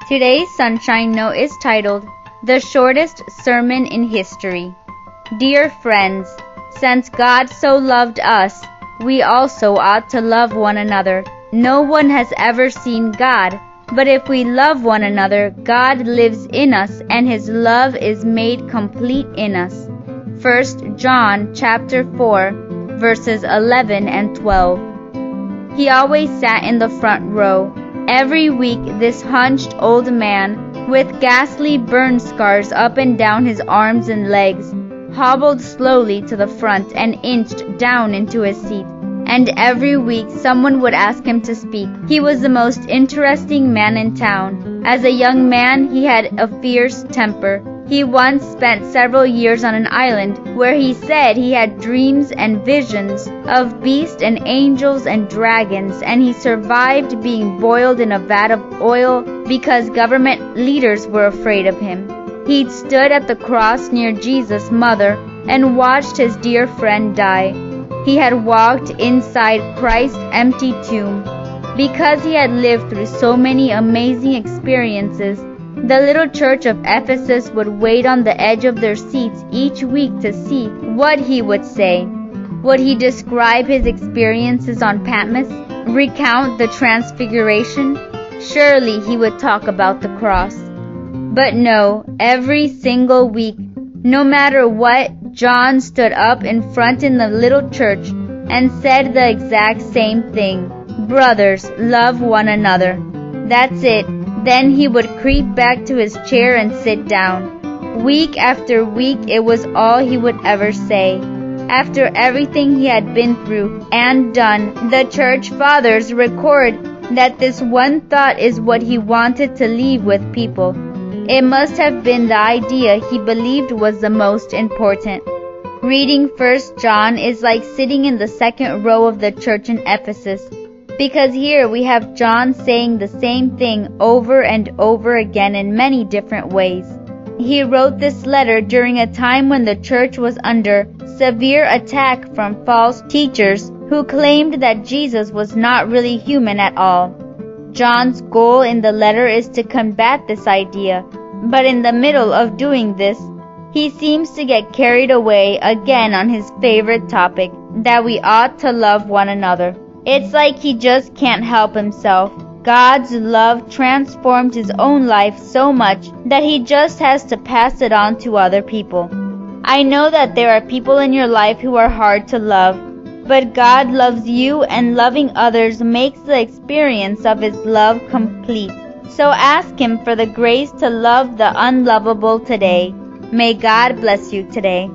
Today's Sunshine Note is titled, The Shortest Sermon in History. Dear friends, since God so loved us, we also ought to love one another. No one has ever seen God, but if we love one another, God lives in us and His love is made complete in us. 1 John chapter 4, verses 11 and 12. He always sat in the front row. Every week this hunched old man, with ghastly burn scars up and down his arms and legs, hobbled slowly to the front and inched down into his seat. And every week someone would ask him to speak. He was the most interesting man in town. As a young man, he had a fierce temper. He once spent several years on an island where he said he had dreams and visions of beasts and angels and dragons, and he survived being boiled in a vat of oil because government leaders were afraid of him. He'd stood at the cross near Jesus' mother and watched his dear friend die. He had walked inside Christ's empty tomb. Because he had lived through so many amazing experiences, the little church of Ephesus would wait on the edge of their seats each week to see what he would say. Would he describe his experiences on Patmos? Recount the Transfiguration? Surely he would talk about the cross. But no, every single week, no matter what, John stood up in front in the little church and said the exact same thing. Brothers, love one another. That's it. Then he would creep back to his chair and sit down. Week after week, it was all he would ever say. After everything he had been through and done, the church fathers record that this one thought is what he wanted to leave with people. It must have been the idea he believed was the most important. Reading 1 John is like sitting in the second row of the church in Ephesus, because here we have John saying the same thing over and over again in many different ways. He wrote this letter during a time when the church was under severe attack from false teachers who claimed that Jesus was not really human at all. John's goal in the letter is to combat this idea, but in the middle of doing this, he seems to get carried away again on his favorite topic, that we ought to love one another. It's like he just can't help himself. God's love transformed his own life so much that he just has to pass it on to other people. I know that there are people in your life who are hard to love, but God loves you, and loving others makes the experience of His love complete. So ask Him for the grace to love the unlovable today. May God bless you today.